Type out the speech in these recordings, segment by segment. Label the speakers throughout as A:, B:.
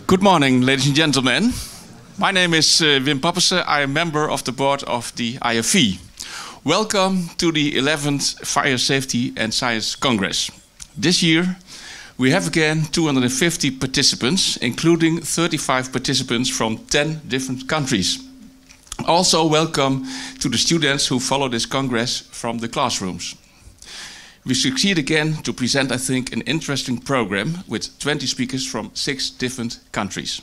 A: Good morning, ladies and gentlemen. My name is Wim Papperse. I am member of the board of the IFV. Welcome to the 11th Fire Safety and Science Congress. This year, we have again 250 participants, including 35 participants from 10 different countries. Also, welcome to the students who follow this congress from the classrooms. We succeed again to present, I think, an interesting program with 20 speakers from 6 different countries.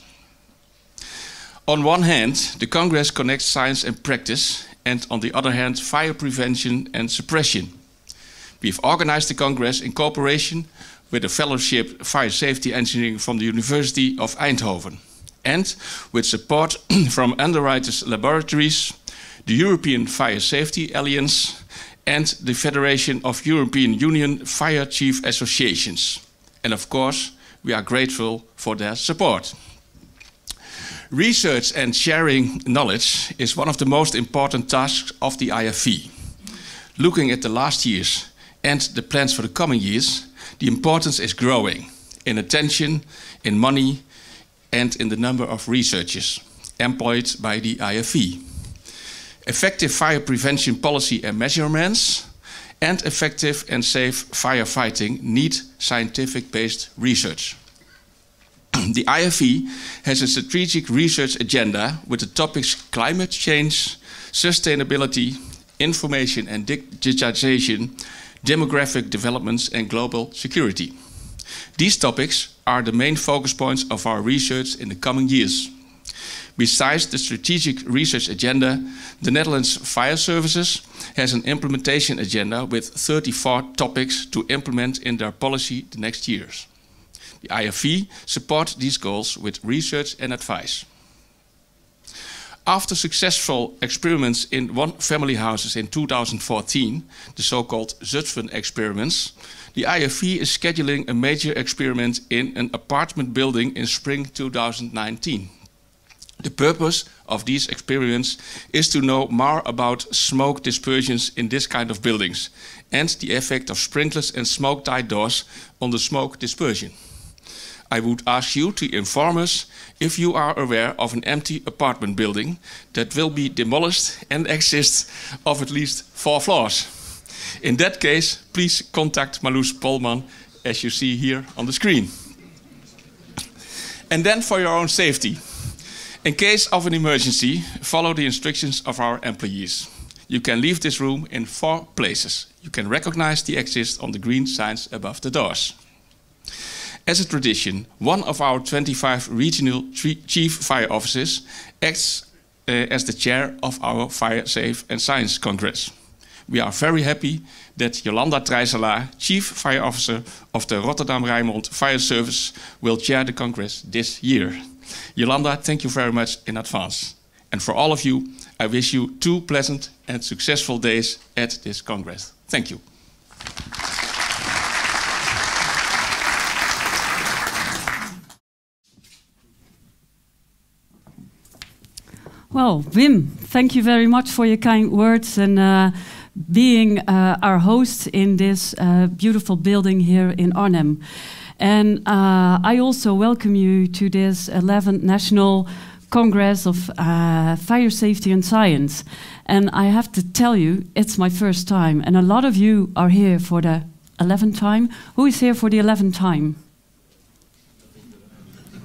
A: On one hand, the Congress connects science and practice, and on the other hand, fire prevention and suppression. We've organized the Congress in cooperation with a fellowship Fire Safety Engineering from the University of Eindhoven, and with support from Underwriters Laboratories, the European Fire Safety Alliance, and the Federation of European Union Fire Chief Associations. And of course, we are grateful for their support. Research and sharing knowledge is one of the most important tasks of the IFV. Looking at the last years and the plans for the coming years, the importance is growing in attention, in money, and in the number of researchers employed by the IFV. Effective fire prevention policy and measurements, and effective and safe firefighting need scientific-based research. The IFV has a strategic research agenda with the topics climate change, sustainability, information and digitization, demographic developments and global security. These topics are the main focus points of our research in the coming years. Besides the strategic research agenda, the Netherlands Fire Services has an implementation agenda with 34 topics to implement in their policy the next years. The IFV supports these goals with research and advice. After successful experiments in 1 family houses in 2014, the so-called Zutphen experiments, the IFV is scheduling a major experiment in an apartment building in spring 2019. The purpose of these experiments is to know more about smoke dispersions in this kind of buildings and the effect of sprinklers and smoke-tight doors on the smoke dispersion. I would ask you to inform us if you are aware of an empty apartment building that will be demolished and exists of at least 4 floors. In that case, please contact Marloes Polman, as you see here on the screen. And then for your own safety. In case of an emergency, follow the instructions of our employees. You can leave this room in 4 places. You can recognize the exits on the green signs above the doors. As a tradition, one of our 25 regional chief fire officers acts as the chair of our Fire, Safe and Science Congress. We are very happy that Jolanda Trijselaar, Chief Fire Officer of the Rotterdam-Rijnmond Fire Service, will chair the Congress this year. Jolanda, thank you very much in advance. And for all of you, I wish you 2 pleasant and successful days at this Congress. Thank you.
B: Well, Wim, thank you very much for your kind words and being our host in this beautiful building here in Arnhem. And I also welcome you to this 11th National Congress of Fire Safety and Science. And I have to tell you, it's my first time. And a lot of you are here for the 11th time. Who is here for the 11th time?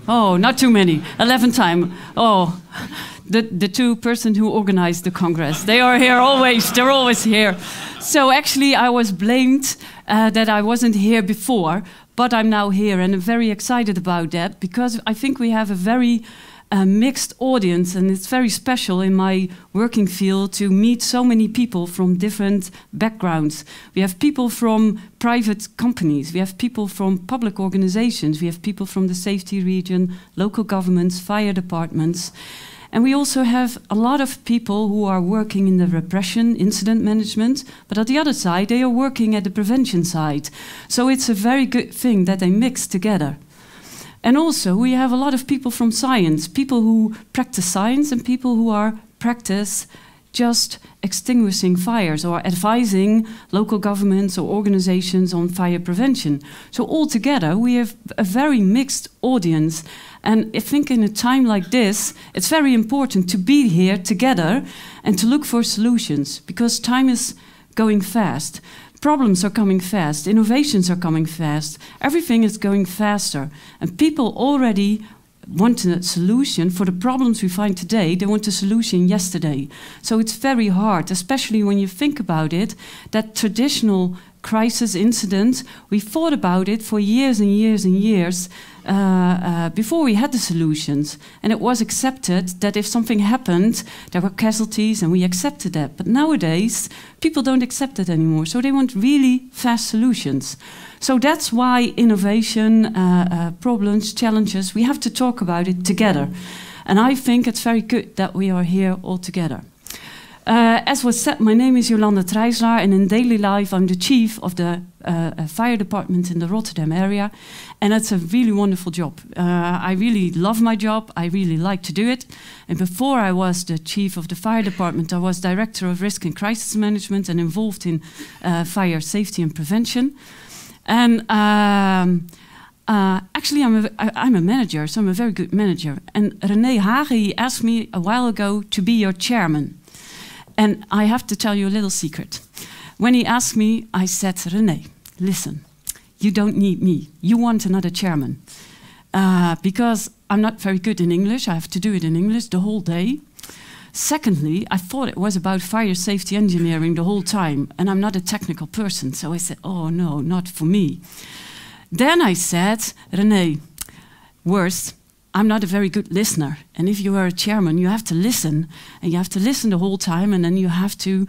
B: Oh, not too many. 11th time. Oh, the 2 persons who organized the Congress. They are here always. They're always here. So actually, I was blamed that I wasn't here before. But I'm now here and I'm very excited about that because I think we have a very mixed audience and it's very special in my working field to meet so many people from different backgrounds. We have people from private companies, we have people from public organizations, we have people from the safety region, local governments, fire departments. And we also have a lot of people who are working in the repression, incident management, but at the other side, they are working at the prevention side. So it's a very good thing that they mix together. And also, we have a lot of people from science, people who practice science and people who are practice just extinguishing fires or advising local governments or organizations on fire prevention. So altogether, we have a very mixed audience. And I think in a time like this, it's very important to be here together and to look for solutions, because time is going fast. Problems are coming fast, innovations are coming fast, everything is going faster. And people already want a solution for the problems we find today. They want a solution yesterday. So it's very hard, especially when you think about it, that traditional crisis incident, we thought about it for years and years and years before we had the solutions. And it was accepted that if something happened, there were casualties, and we accepted that. But nowadays, people don't accept it anymore. So they want really fast solutions. So that's why innovation, problems, challenges, we have to talk about it together. And I think it's very good that we are here all together. As was said, my name is Jolanda Trijselaar, and in daily life I'm the chief of the fire department in the Rotterdam area, and it's a really wonderful job. I really love my job, I really like to do it, and before I was the chief of the fire department, I was director of risk and crisis management and involved in fire safety and prevention. And actually I'm a manager, so I'm a very good manager. And René Hagen, he asked me a while ago to be your chairman. And I have to tell you a little secret. When he asked me, I said, René, listen, you don't need me. You want another chairman. Because I'm not very good in English. I have to do it in English the whole day. Secondly, I thought it was about fire safety engineering the whole time. And I'm not a technical person. So I said, oh no, not for me. Then I said, René, worst, I'm not a very good listener. And if you are a chairman, you have to listen. And you have to listen the whole time. And then you have to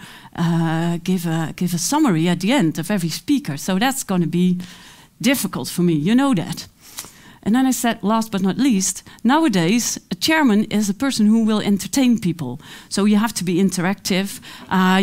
B: give a summary at the end of every speaker. So that's going to be difficult for me. You know that. And then I said, last but not least, nowadays, a chairman is a person who will entertain people. So you have to be interactive.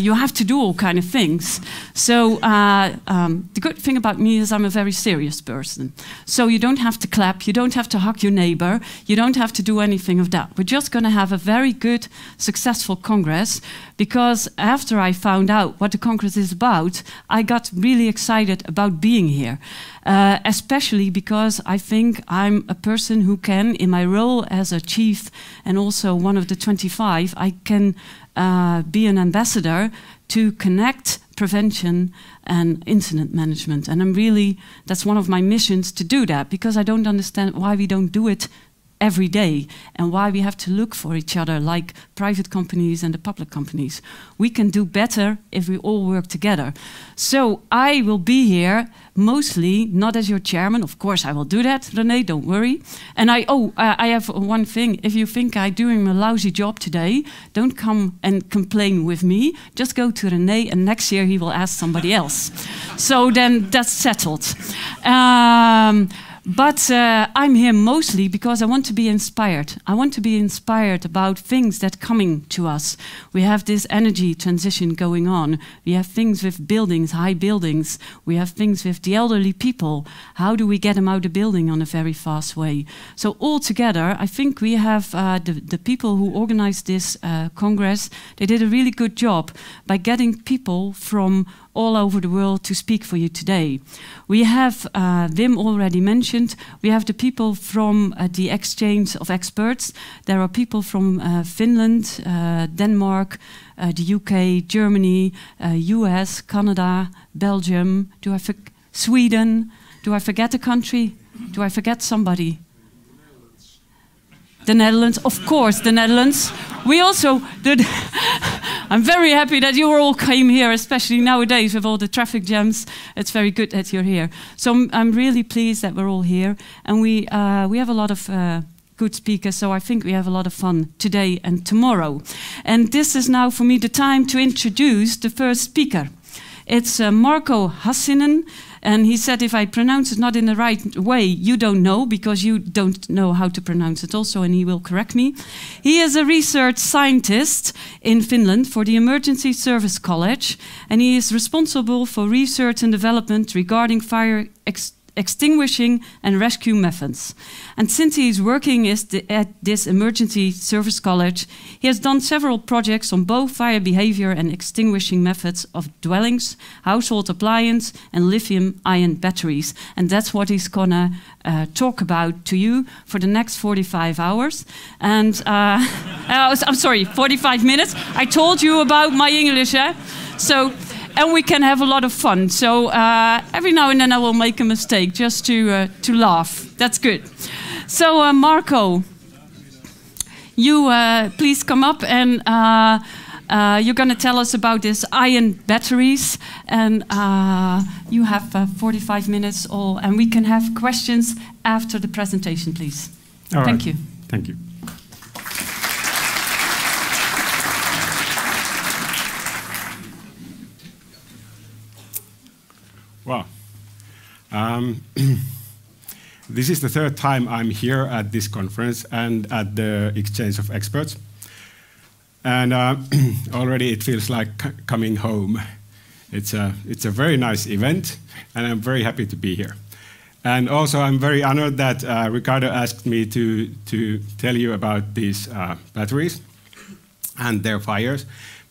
B: You have to do all kind of things. So the good thing about me is I'm a very serious person. So you don't have to clap. You don't have to hug your neighbor. You don't have to do anything of that. We're just going to have a very good, successful Congress. Because after I found out what the Congress is about, I got really excited about being here. Especially because I think I'm a person who can, in my role as a chief and also one of the 25, I can be an ambassador to connect prevention and incident management. And I'm really, that's one of my missions to do that, because I don't understand why we don't do it every day and why we have to look for each other like private companies and the public companies. We can do better if we all work together. So I will be here mostly not as your chairman. Of course I will do that, René, don't worry. And I have one thing. If you think I'm doing a lousy job today, don't come and complain with me. Just go to René and next year he will ask somebody else. So then that's settled. But I'm here mostly because I want to be inspired. I want to be inspired about things that are coming to us. We have this energy transition going on. We have things with buildings, high buildings. We have things with the elderly people. How do we get them out of the building on a very fast way? So all together, I think we have the people who organized this Congress, they did a really good job by getting people from all over the world to speak for you today. We have, Wim already mentioned, we have the people from the exchange of experts. There are people from Finland, Denmark, the UK, Germany, US, Canada, Belgium, Sweden. Do I forget a country? Do I forget somebody? The Netherlands, of course, the Netherlands. We also did. I'm very happy that you all came here, especially nowadays with all the traffic jams. It's very good that you're here. So I'm really pleased that we're all here, and we have a lot of good speakers. So I think we have a lot of fun today and tomorrow. And this is now for me the time to introduce the first speaker. It's Marko Hassinen. And he said, if I pronounce it not in the right way, you don't know, because you don't know how to pronounce it also, and he will correct me. He is a research scientist in Finland for the Emergency Service College, and he is responsible for research and development regarding fire extinguishing and rescue methods. And since he is working at this emergency service college, he has done several projects on both fire behavior and extinguishing methods of dwellings, household appliance, and lithium-ion batteries. And that's what he's gonna talk about to you for the next 45 hours. And I'm sorry, 45 minutes. I told you about my English, eh? So. And we can have a lot of fun. So every now and then I will make a mistake just to laugh. That's good. So Marko, you please come up and you're going to tell us about these ion batteries. And you have 45 minutes and we can have questions after the presentation, please.
C: All
B: Thank
C: right.
B: you.
C: Thank you. Well, this is the third time I'm here at this conference and at the exchange of experts. And already it feels like coming home. It's a very nice event, and I'm very happy to be here. And also I'm very honored that Ricardo asked me to tell you about these batteries and their fires.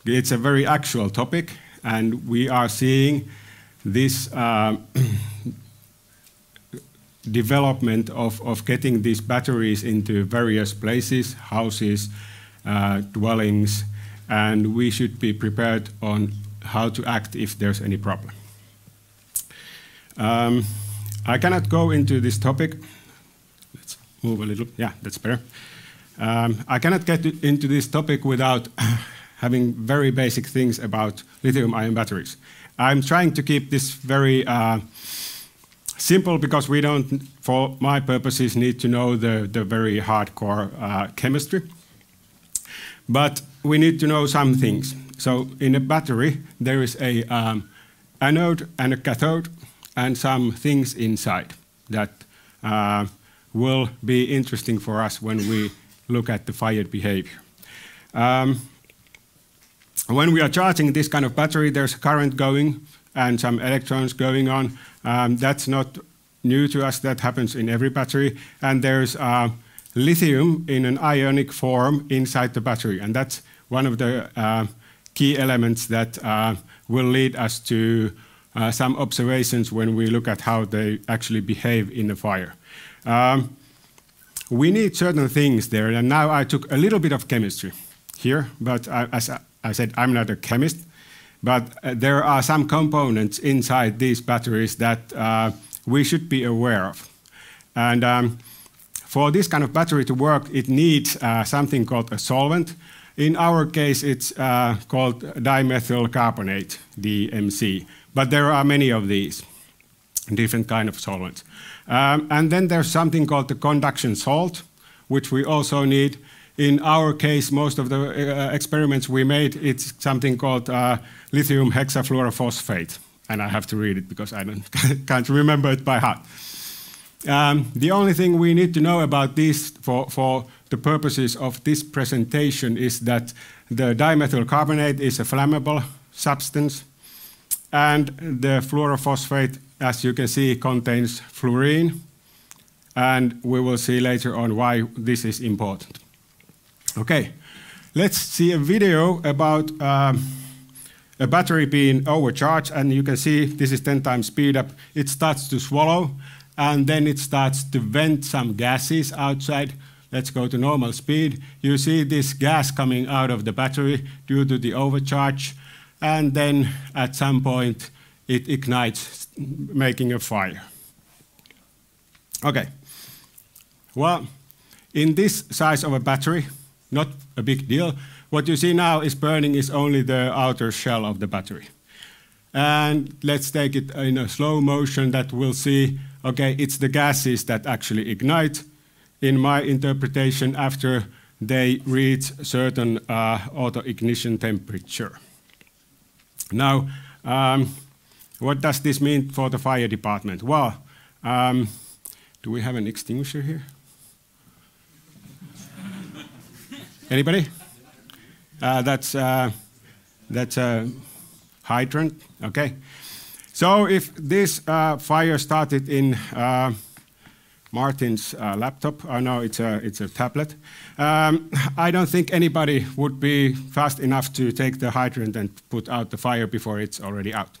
C: It's a very actual topic, and we are seeing this development of getting these batteries into various places, houses, dwellings, and we should be prepared on how to act if there's any problem. I cannot go into this topic. Let's move a little. Yeah, that's better. I cannot get into this topic without having very basic things about lithium-ion batteries. I'm trying to keep this very simple because we don't, for my purposes, need to know the very hardcore chemistry. But we need to know some things. So in a battery, there is a anode and a cathode and some things inside that will be interesting for us when we look at the fired behavior. When we are charging this kind of battery, there's current going and some electrons going on. That's not new to us. That happens in every battery. And there's lithium in an ionic form inside the battery. And that's one of the key elements that will lead us to some observations when we look at how they actually behave in the fire. We need certain things there. And now I took a little bit of chemistry here, but as I said, I'm not a chemist, but there are some components inside these batteries that we should be aware of. And for this kind of battery to work, it needs something called a solvent. In our case, it's called dimethyl carbonate, DMC. But there are many of these, different kind of solvents. And then there's something called the conduction salt, which we also need. In our case, most of the experiments we made, it's something called lithium hexafluorophosphate. And I have to read it because I can't remember it by heart. The only thing we need to know about this for the purposes of this presentation is that the dimethyl carbonate is a flammable substance. And the fluorophosphate, as you can see, contains fluorine. And we will see later on why this is important. Okay, let's see a video about a battery being overcharged, and you can see this is 10 times speed up. It starts to swallow, and then it starts to vent some gases outside. Let's go to normal speed. You see this gas coming out of the battery due to the overcharge, and then at some point it ignites, making a fire. Okay, well, in this size of a battery, not a big deal. What you see now is burning is only the outer shell of the battery. And let's take it in a slow motion that we'll see, okay, it's the gases that actually ignite, in my interpretation, after they reach a certain auto-ignition temperature. Now, what does this mean for the fire department? Well, do we have an extinguisher here? Anybody? That's a hydrant. Okay. So if this fire started in Martin's laptop, oh no, it's a tablet, I don't think anybody would be fast enough to take the hydrant and put out the fire before it's already out.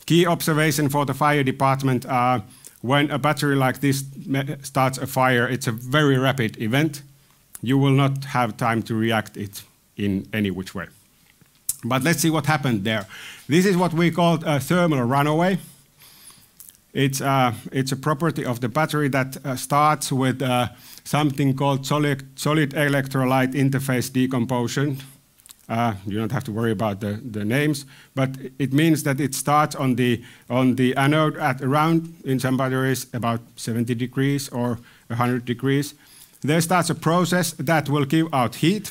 C: Key observation for the fire department, when a battery like this starts a fire, it's a very rapid event. You will not have time to react it in any which way. But let's see what happened there. This is what we call a thermal runaway. It's a property of the battery that starts with something called solid electrolyte interface decomposition. You don't have to worry about the names, but it means that it starts on the anode at around, in some batteries, about 70 degrees or 100 degrees. There starts a process that will give out heat.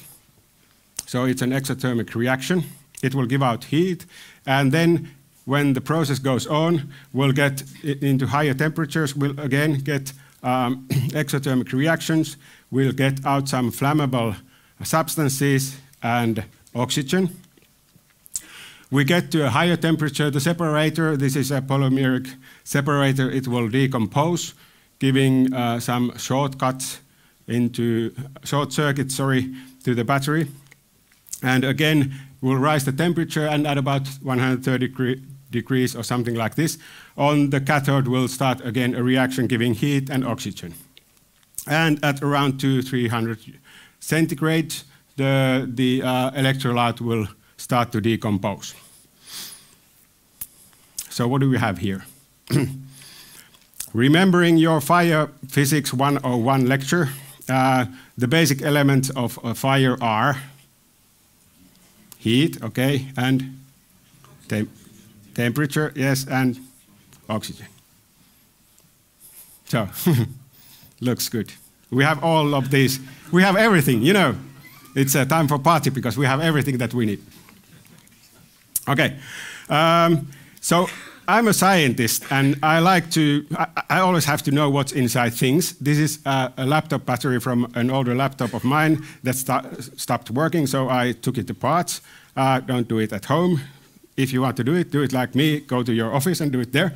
C: So it's an exothermic reaction. It will give out heat, and then when the process goes on, we'll get into higher temperatures, we'll again get exothermic reactions, we'll get out some flammable substances and oxygen. We get to a higher temperature, the separator, this is a polymeric separator, it will decompose, giving some short circuits to the battery. And again, we'll rise the temperature, and at about 130 degrees or something like this, on the cathode will start again a reaction giving heat and oxygen. And at around 200-300 centigrade, the electrolyte will start to decompose. So what do we have here? Remembering your Fire Physics 101 lecture, the basic elements of a fire are heat, okay, and temperature, yes, and oxygen. So, looks good. We have all of these. We have everything, you know. It's a time for party because we have everything that we need. Okay, so I'm a scientist, and I always have to know what's inside things. This is a laptop battery from an older laptop of mine that stopped working, so I took it apart. Don't do it at home. If you want to do it like me, go to your office and do it there.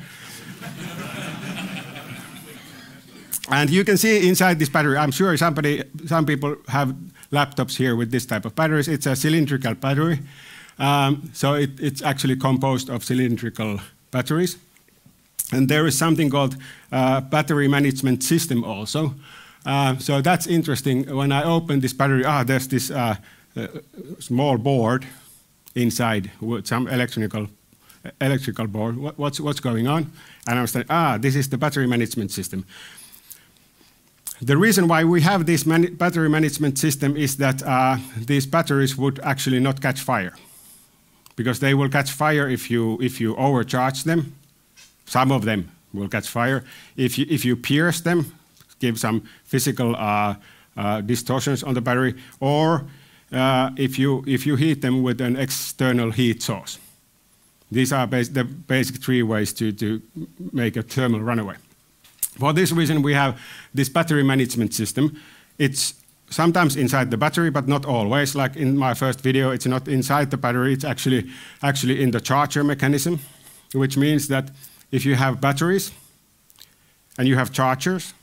C: And you can see inside this battery, I'm sure some people have laptops here with this type of batteries. It's a cylindrical battery. So it's actually composed of cylindrical batteries. And there is something called battery management system also. So that's interesting. When I open this battery, there's this small board inside with some electrical board. What's going on? And I was thinking, this is the battery management system. The reason why we have this battery management system is that these batteries would actually not catch fire, because they will catch fire if you overcharge them. Some of them will catch fire. If you pierce them, give some physical distortions on the battery, or if you heat them with an external heat source. These are the basic three ways to make a thermal runaway. For this reason, we have this battery management system. It's sometimes inside the battery, but not always. Like in my first video, it's not inside the battery. It's actually in the charger mechanism, which means that if you have batteries and you have chargers,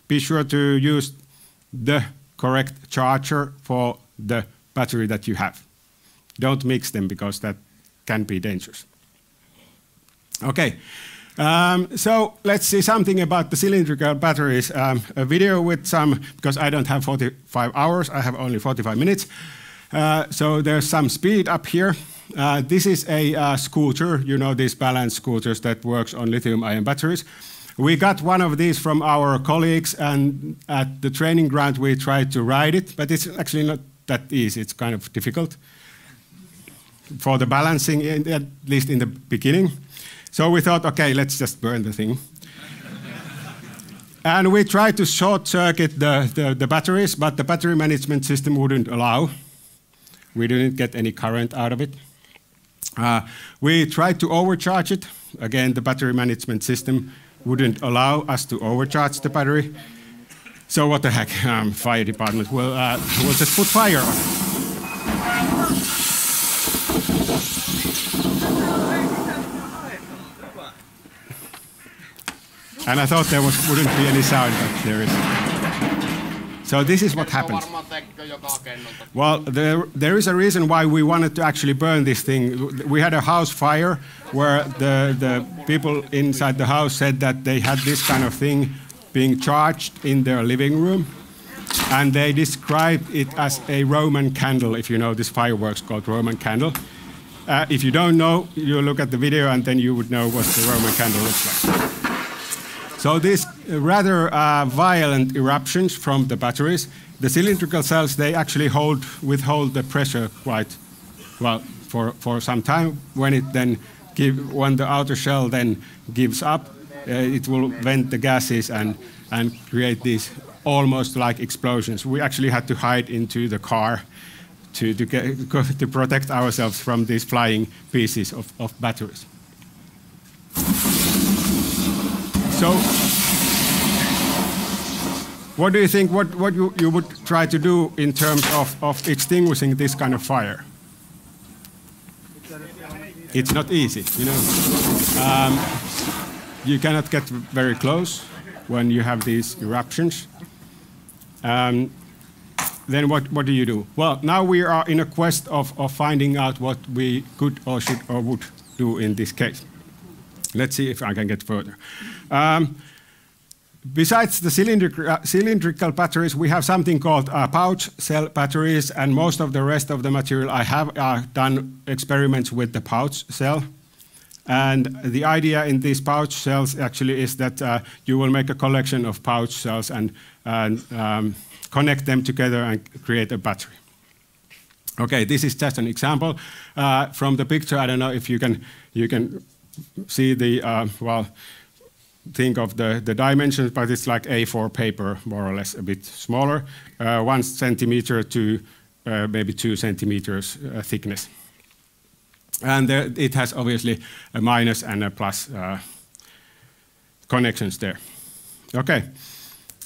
C: be sure to use the correct charger for the battery that you have. Don't mix them, because that can be dangerous. Okay. So let's see something about the cylindrical batteries. A video with some, because I don't have 45 hours, I have only 45 minutes. So there's some speed up here. This is a scooter, you know, these balance scooters that works on lithium-ion batteries. We got one of these from our colleagues, and at the training ground we tried to ride it, but it's actually not that easy. It's kind of difficult for the balancing, at least in the beginning. So we thought, okay, let's just burn the thing. And we tried to short circuit the batteries, but the battery management system wouldn't allow. We didn't get any current out of it. We tried to overcharge it. Again, the battery management system wouldn't allow us to overcharge the battery. So what the heck, fire department will just put fire on it. And I thought there wouldn't be any sound, but there is. So this is what happens. Well, there is a reason why we wanted to actually burn this thing. We had a house fire where the people inside the house said that they had this kind of thing being charged in their living room. And they described it as a Roman candle, if you know this fireworks called Roman candle. If you don't know, you look at the video and then you would know what the Roman candle looks like. So these rather violent eruptions from the batteries, the cylindrical cells, they actually withhold the pressure quite well for some time. When the outer shell then gives up, it will vent the gases and create these almost like explosions. We actually had to hide into the car to protect ourselves from these flying pieces of batteries. So, what do you think? What you would try to do in terms of extinguishing this kind of fire? It's not easy, you know. You cannot get very close when you have these eruptions. Then what do you do? Well, now we are in a quest of finding out what we could or should or would do in this case. Let's see if I can get further. Besides the cylindrical batteries, we have something called pouch cell batteries, and most of the rest of the material I have done experiments with the pouch cell. And the idea in these pouch cells actually is that you will make a collection of pouch cells and connect them together and create a battery. Okay, this is just an example from the picture. I don't know if you can see the think of the dimensions, but it's like A4 paper, more or less, a bit smaller, 1 centimeter to maybe 2 centimeters thickness. And it has obviously a minus and a plus connections there. Okay,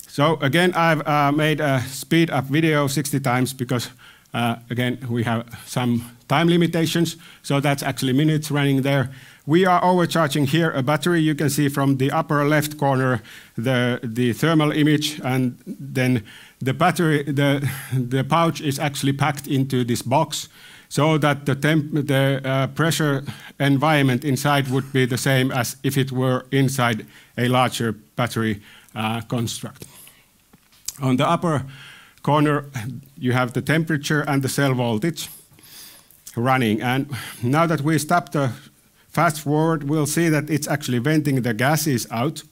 C: so again, I've made a speed up video 60 times because again, we have some time limitations, so that's actually minutes running there. We are overcharging here a battery. You can see from the upper left corner the thermal image, and then the battery, the pouch is actually packed into this box so that the pressure environment inside would be the same as if it were inside a larger battery construct. On the upper corner, you have the temperature and the cell voltage running. And now that we stop the fast forward, we'll see that it's actually venting the gases out.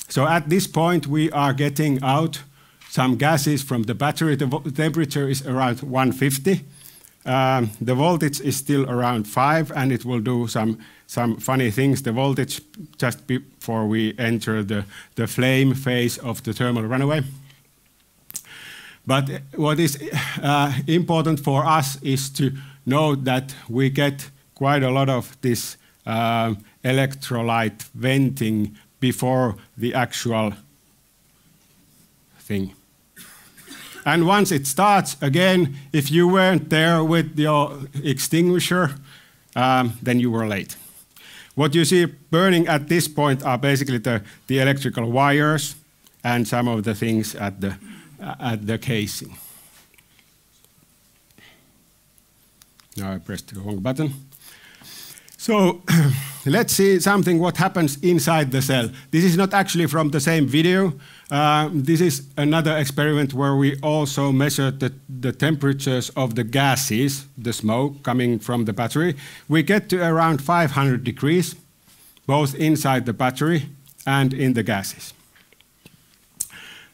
C: So at this point, we are getting out some gases from the battery. The temperature is around 150. The voltage is still around 5, and it will do some funny things. The voltage just before we enter the flame phase of the thermal runaway. But what is important for us is to note that we get quite a lot of this electrolyte venting before the actual thing. And once it starts, again, if you weren't there with your extinguisher, then you were late. What you see burning at this point are basically the electrical wires and some of the things at the casing. Now I pressed the wrong button. So let's see something what happens inside the cell. This is not actually from the same video. This is another experiment where we also measured the temperatures of the gases, the smoke coming from the battery. We get to around 500 degrees, both inside the battery and in the gases.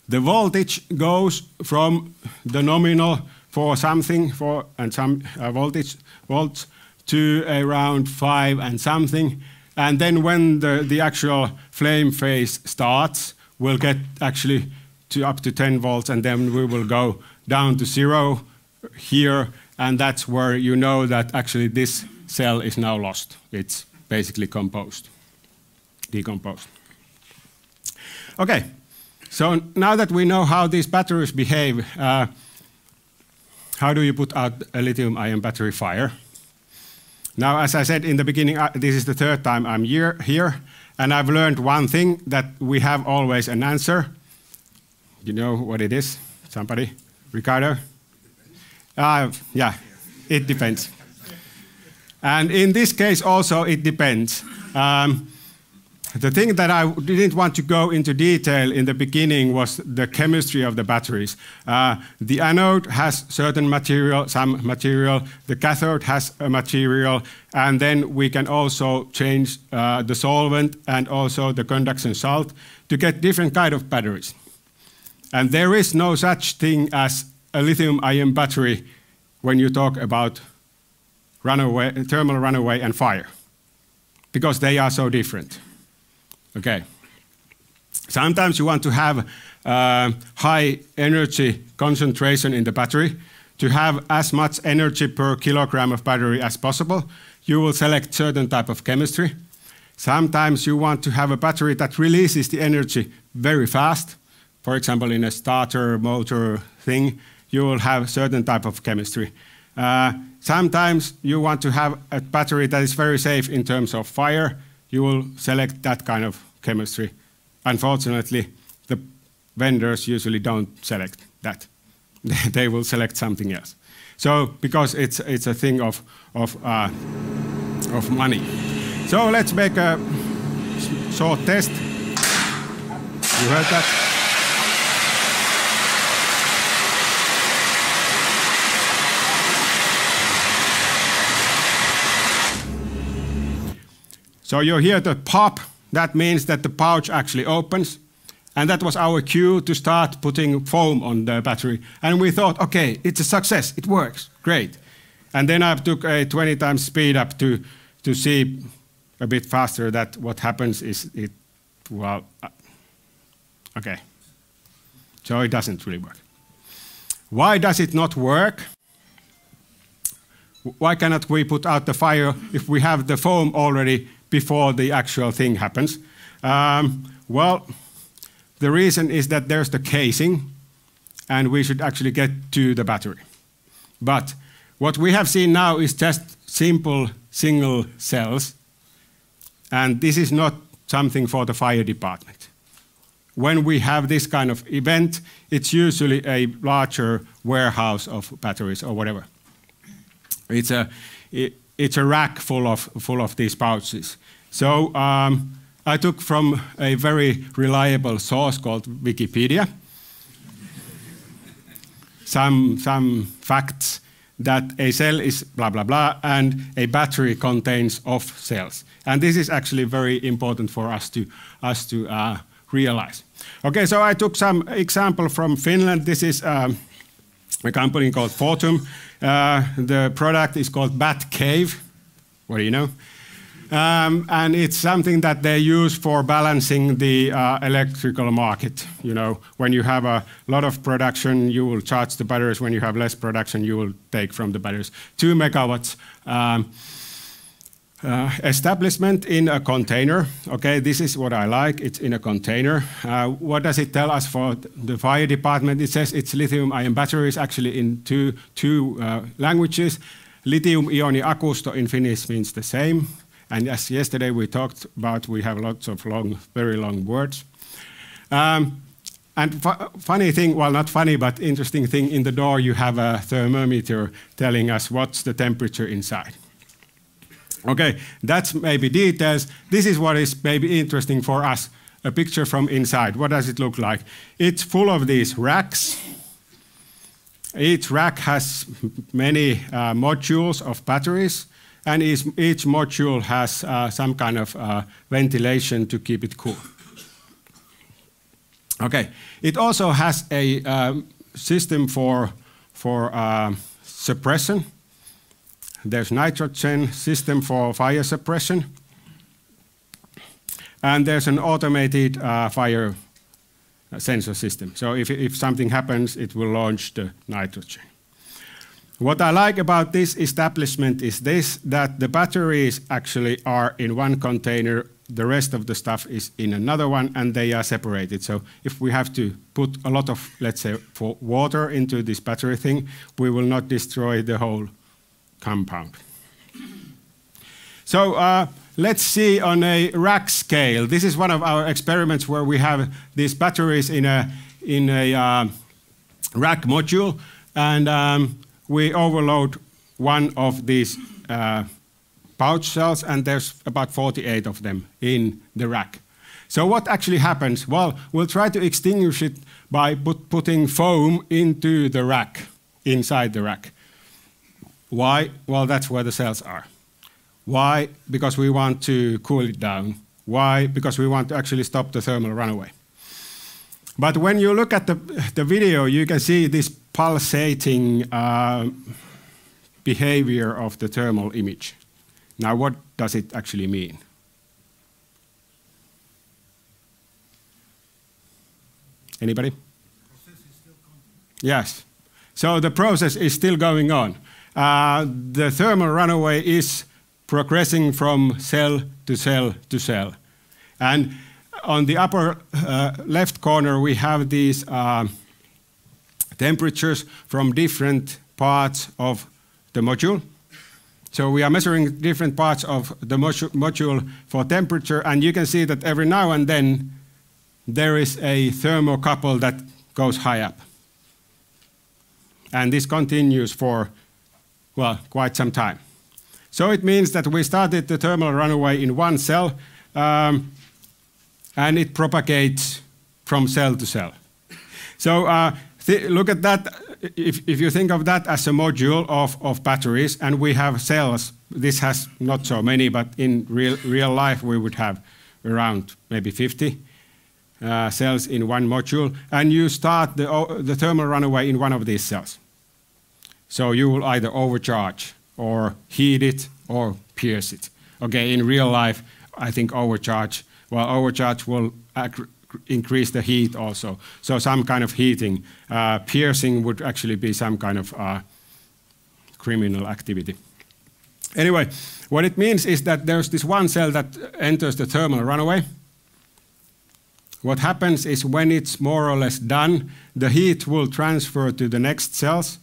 C: The voltage goes from the nominal for something, and some volts, to around 5 and something. And then when the actual flame phase starts, we'll get actually up to 10 volts, and then we will go down to 0 here, and that's where you know that actually this cell is now lost. It's basically decomposed. Okay, so now that we know how these batteries behave, how do you put out a lithium-ion battery fire? Now, as I said in the beginning, this is the third time I'm here, And I've learned one thing, that we have always an answer. You know what it is? Somebody? Ricardo? Yeah, it depends. And in this case also it depends. The thing that I didn't want to go into detail in the beginning was the chemistry of the batteries. The anode has certain material, some material, the cathode has a material, and then we can also change the solvent and also the conduction salt to get different kind of batteries. And there is no such thing as a lithium-ion battery when you talk about runaway, thermal runaway and fire, because they are so different. Okay. Sometimes you want to have high energy concentration in the battery. To have as much energy per kilogram of battery as possible, you will select certain type of chemistry. Sometimes you want to have a battery that releases the energy very fast. For example, in a starter motor thing, you will have certain type of chemistry. Sometimes you want to have a battery that is very safe in terms of fire. You will select that kind of chemistry. Unfortunately, the vendors usually don't select that. They will select something else. So, because it's a thing of money. So let's make a short test. You heard that? So you hear the pop, that means that the pouch actually opens. And that was our cue to start putting foam on the battery. And we thought, okay, it's a success, it works, great. And then I took a 20 times speed up to see a bit faster that what happens is okay. So it doesn't really work. Why does it not work? Why cannot we put out the fire if we have the foam already before the actual thing happens? Well, the reason is that there's the casing, and we should actually get to the battery. But what we have seen now is just simple single cells, and this is not something for the fire department. When we have this kind of event, it's usually a larger warehouse of batteries or whatever. It's a rack full of these pouches. So I took from a very reliable source called Wikipedia some facts that a cell is blah blah blah and a battery contains of cells. And this is actually very important for us to realize. Okay, so I took some example from Finland. This is a company called Fortum. The product is called Bat Cave. What do you know? And it's something that they use for balancing the electrical market. You know, when you have a lot of production, you will charge the batteries. When you have less production, you will take from the batteries. 2 megawatts establishment in a container. Okay, this is what I like. It's in a container. What does it tell us for the fire department? It says it's lithium-ion batteries, actually in two languages. Lithium-ioni akusto in Finnish means the same. And as yesterday we talked about, we have lots of very long words. And funny thing, well, not funny, but interesting thing, in the door you have a thermometer telling us what's the temperature inside. Okay, that's maybe details. This is what is maybe interesting for us. A picture from inside. What does it look like? It's full of these racks. Each rack has many modules of batteries, and each module has some kind of ventilation to keep it cool. Okay, it also has a system for suppression. There's nitrogen system for fire suppression. And there's an automated fire sensor system. So if something happens, it will launch the nitrogen. What I like about this establishment is this, that the batteries actually are in one container, the rest of the stuff is in another one, and they are separated. So if we have to put a lot of, let's say, water into this battery thing, we will not destroy the whole compound. So let's see on a rack scale. This is one of our experiments where we have these batteries in a rack module, and we overload one of these pouch cells, and there's about 48 of them in the rack. So what actually happens? Well, we'll try to extinguish it by putting foam into the rack, inside the rack. Why? Well, that's where the cells are. Why? Because we want to cool it down. Why? Because we want to actually stop the thermal runaway. But when you look at the video, you can see this pulsating behavior of the thermal image. Now, what does it actually mean? Anybody? The process is still continuing. Yes. So the process is still going on. The thermal runaway is progressing from cell to cell to cell. And on the upper left corner, we have these temperatures from different parts of the module. So we are measuring different parts of the module for temperature, and you can see that every now and then there is a thermocouple that goes high up. And this continues for, well, quite some time. So it means that we started the thermal runaway in one cell, and it propagates from cell to cell. So look at that. If you think of that as a module of batteries, and we have cells, this has not so many, but in real life we would have around maybe 50 cells in one module, and you start the thermal runaway in one of these cells. So you will either overcharge or heat it or pierce it. Okay, in real life, I think overcharge will increase the heat also. So some kind of heating. Piercing would actually be some kind of criminal activity. Anyway, what it means is that there's this one cell that enters the thermal runaway. What happens is when it's more or less done, the heat will transfer to the next cells,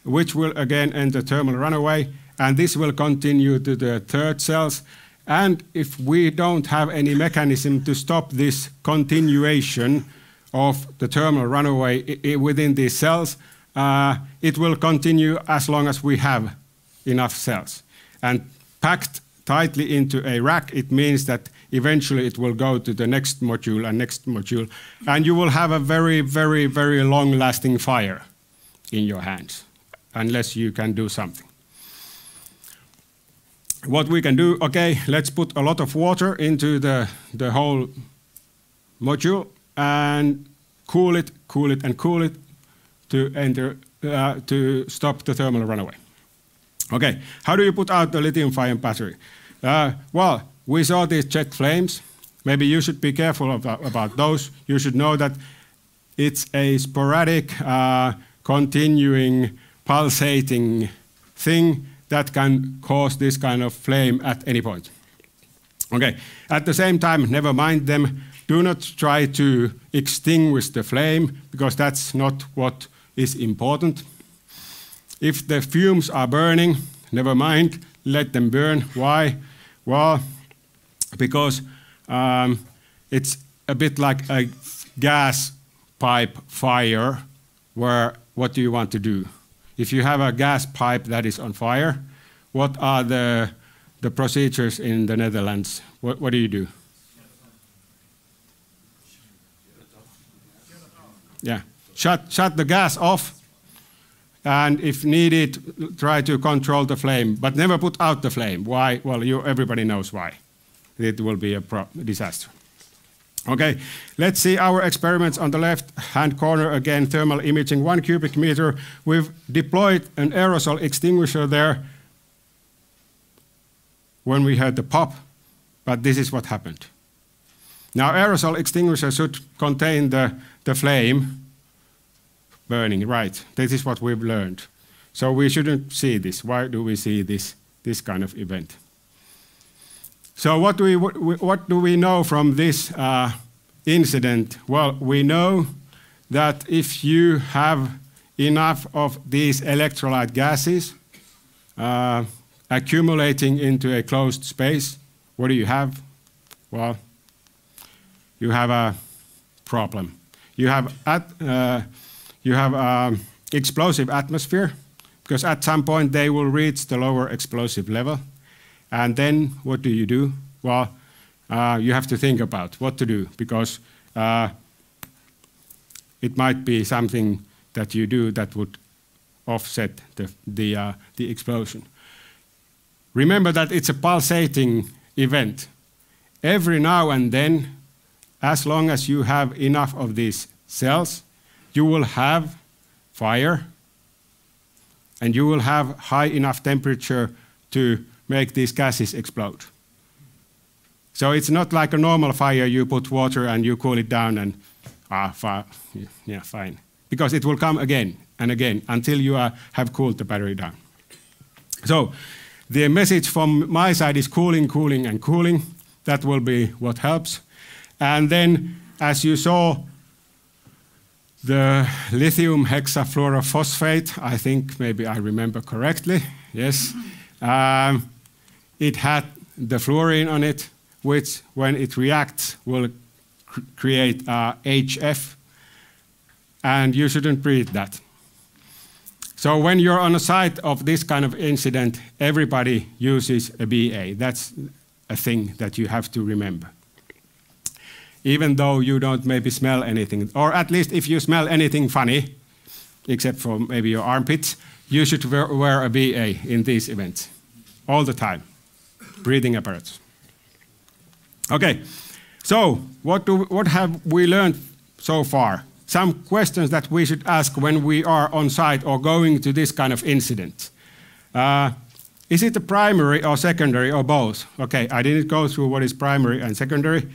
C: which will again enter thermal runaway, and this will continue to the third cells. And if we don't have any mechanism to stop this continuation of the thermal runaway within these cells, it will continue as long as we have enough cells. And packed tightly into a rack, it means that eventually it will go to the next module and next module, and you will have a very, very, very long-lasting fire in your hands, unless you can do something. What we can do, okay, let's put a lot of water into the whole module and cool it, and cool it to stop the thermal runaway. Okay, how do you put out the lithium-ion battery? Well, we saw these jet flames. Maybe you should be careful about those. You should know that it's a sporadic, continuing, pulsating thing that can cause this kind of flame at any point. Okay, at the same time, never mind them. Do not try to extinguish the flame, because that's not what is important. If the fumes are burning, never mind, let them burn. Why? Well, because it's a bit like a gas pipe fire, where what do you want to do? If you have a gas pipe that is on fire, what are the procedures in the Netherlands? What do you do? Yeah, shut the gas off, and if needed, try to control the flame, but never put out the flame. Why? Well, everybody knows why. It will be a disaster. Okay, let's see our experiments on the left-hand corner again, thermal imaging, 1 cubic meter. We've deployed an aerosol extinguisher there when we heard the pop, but this is what happened. Now, aerosol extinguisher should contain the flame burning, right? This is what we've learned. So we shouldn't see this. Why do we see this kind of event? So what do we know from this incident? Well, we know that if you have enough of these electrolyte gases accumulating into a closed space what do you have? Well, you have a problem. You have explosive atmosphere, because at some point they will reach the lower explosive level. And then what do? Well, you have to think about what to do, because it might be something that you do that would offset the explosion. Remember that it's a pulsating event. Every now and then, as long as you have enough of these cells, you will have fire, and you will have high enough temperature to make these gases explode. So it's not like a normal fire, you put water and you cool it down and, fine. Because it will come again and again until you have cooled the battery down. So the message from my side is cooling, cooling, and cooling. That will be what helps. And then, as you saw, the lithium hexafluorophosphate, I think maybe I remember correctly, yes. It had the fluorine on it, which when it reacts will create HF, and you shouldn't breathe that. So when you're on a site of this kind of incident, everybody uses a BA. That's a thing that you have to remember. Even though you don't maybe smell anything, or at least if you smell anything funny, except for maybe your armpits, you should wear a BA in these events, all the time, breathing apparatus. Okay, so what have we learned so far? Some questions that we should ask when we are on site or going to this kind of incident. Is it a primary or secondary or both? Okay, I didn't go through what is primary and secondary.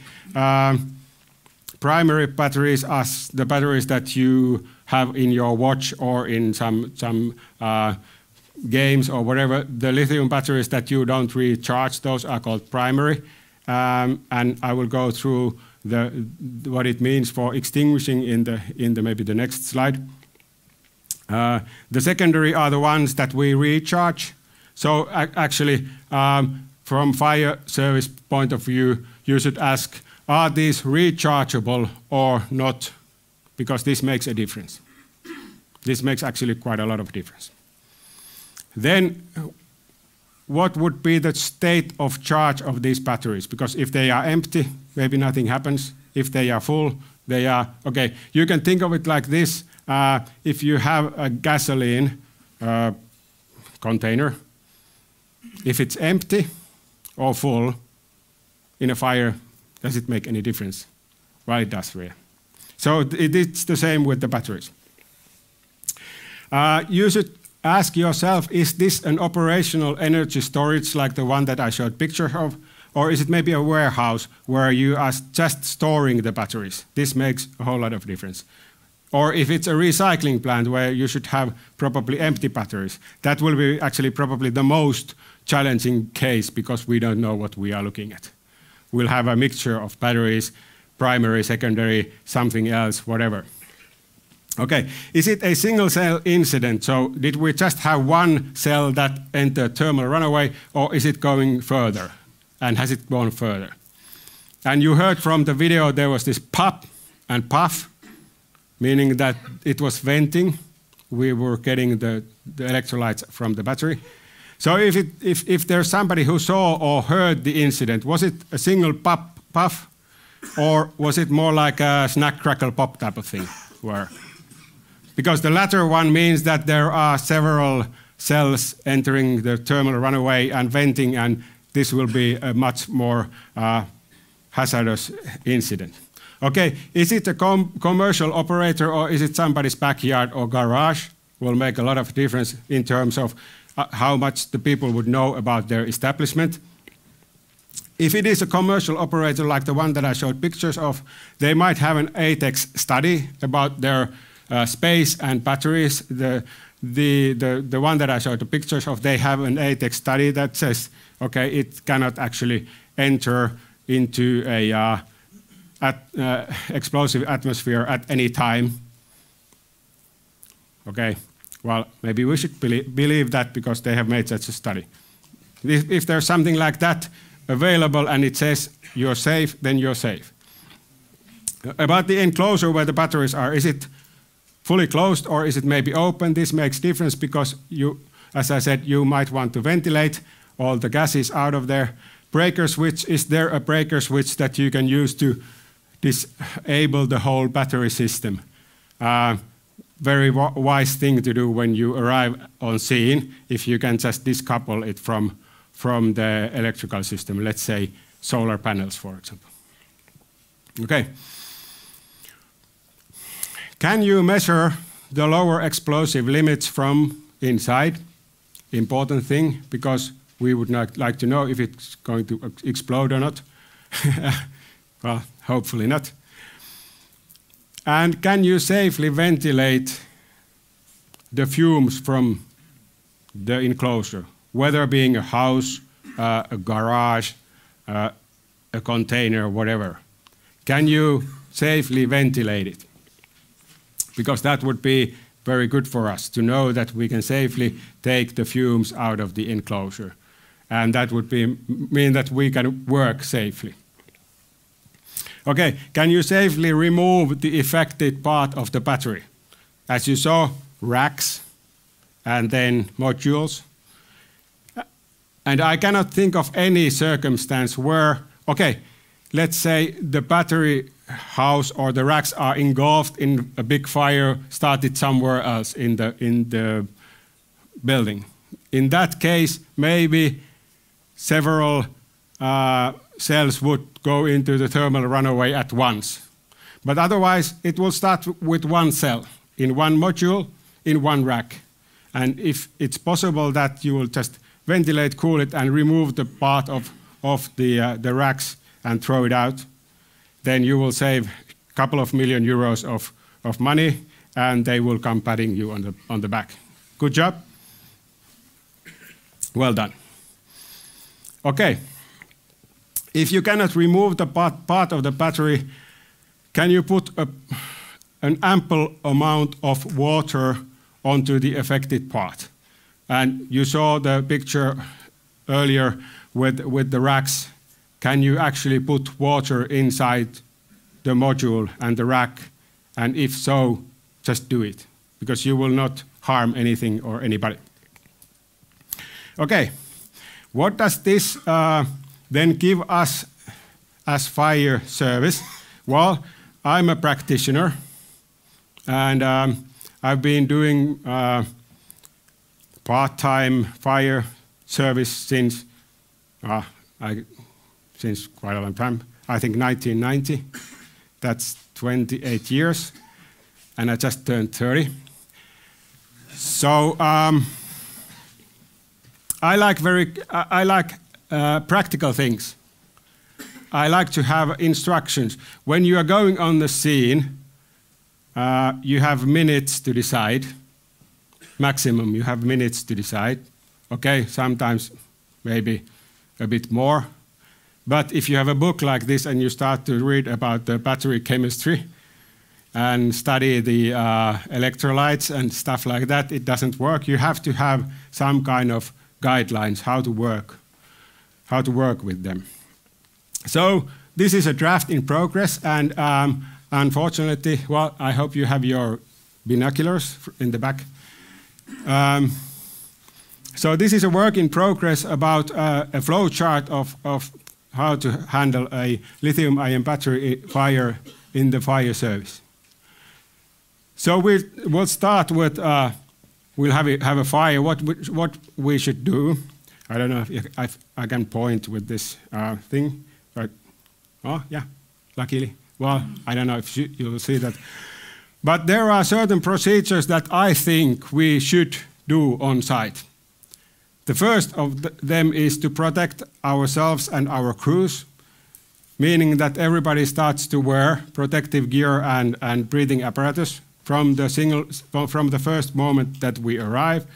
C: Primary batteries are the batteries that you have in your watch or in some games or whatever. The lithium batteries that you don't recharge, those are called primary. And I will go through what it means for extinguishing in the maybe the next slide. The secondary are the ones that we recharge. So actually, from fire service point of view, you should ask, are these rechargeable or not? Because this makes a difference. This makes actually quite a lot of difference. Then, what would be the state of charge of these batteries? Because if they are empty, maybe nothing happens. If they are full, they are, okay, you can think of it like this. If you have a gasoline container, if it's empty or full in a fire, does it make any difference? Well, it does, really. So it's the same with the batteries. You should ask yourself, is this an operational energy storage like the one that I showed picture of? Or is it maybe a warehouse where you are just storing the batteries? This makes a whole lot of difference. Or if it's a recycling plant where you should have probably empty batteries, that will be actually probably the most challenging case because we don't know what we are looking at. We'll have a mixture of batteries, primary, secondary, something else, whatever. Okay, is it a single cell incident? So did we just have one cell that entered thermal runaway, or is it going further? And has it gone further? And you heard from the video there was this pop and puff, meaning that it was venting. We were getting the electrolytes from the battery. So if there's somebody who saw or heard the incident, was it a single pop, puff, or was it more like a snack, crackle, pop type of thing? Because the latter one means that there are several cells entering the thermal runaway and venting, and this will be a much more hazardous incident. Okay, is it a commercial operator or is it somebody's backyard or garage? Will make a lot of difference in terms of how much the people would know about their establishment. If it is a commercial operator like the one that I showed pictures of, they might have an ATEX study about their space and batteries. The one that I showed the pictures of, they have an ATEX study that says, okay, it cannot actually enter into a explosive atmosphere at any time. Okay, well, maybe we should believe that because they have made such a study. If there's something like that, available and it says you're safe, then you're safe. About the enclosure where the batteries are, is it fully closed or is it maybe open? This makes difference because you, as I said, you might want to ventilate all the gases out of there. Breaker switch, is there a breaker switch that you can use to disable the whole battery system? Very wise thing to do when you arrive on scene, if you can just decouple it from the electrical system, let's say solar panels, for example. Okay. Can you measure the lower explosive limits from inside? Important thing, because we would not like to know if it's going to explode or not. Well, hopefully not. And can you safely ventilate the fumes from the enclosure, whether being a house, a garage, a container, whatever? Can you safely ventilate it? Because that would be very good for us to know that we can safely take the fumes out of the enclosure. And that would mean that we can work safely. Okay, can you safely remove the affected part of the battery? As you saw, racks and then modules. And I cannot think of any circumstance where, okay, let's say the battery house or the racks are engulfed in a big fire started somewhere else in the building. In that case, maybe several cells would go into the thermal runaway at once. But otherwise, it will start with one cell, in one module, in one rack. And if it's possible that you will just ventilate, cool it, and remove the part of the racks and throw it out, then you will save a couple of million euros of money, and they will come patting you on the back. Good job. Well done. Okay. If you cannot remove the part of the battery, can you put an ample amount of water onto the affected part? And you saw the picture earlier with the racks. Can you actually put water inside the module and the rack? And if so, just do it, because you will not harm anything or anybody. Okay, what does this then give us as fire service? Well, I'm a practitioner, and I've been doing part-time fire service since quite a long time. I think 1990. That's 28 years, and I just turned 30. So I like practical things. I like to have instructions. When you are going on the scene, you have minutes to decide. Maximum, you have minutes to decide. Okay, sometimes maybe a bit more. But if you have a book like this and you start to read about the battery chemistry and study the electrolytes and stuff like that, it doesn't work. You have to have some kind of guidelines how to work with them. So this is a draft in progress, and unfortunately, well, I hope you have your binoculars in the back. So this is a work in progress about a flow chart of how to handle a lithium-ion battery fire in the fire service. So we'll start with, we'll have a fire, what we should do. I don't know if I can point with this thing. But, oh, yeah, luckily. Well, I don't know if you'll see that. But there are certain procedures that I think we should do on site. The first of them is to protect ourselves and our crews, meaning that everybody starts to wear protective gear and breathing apparatus from the first moment that we arrive,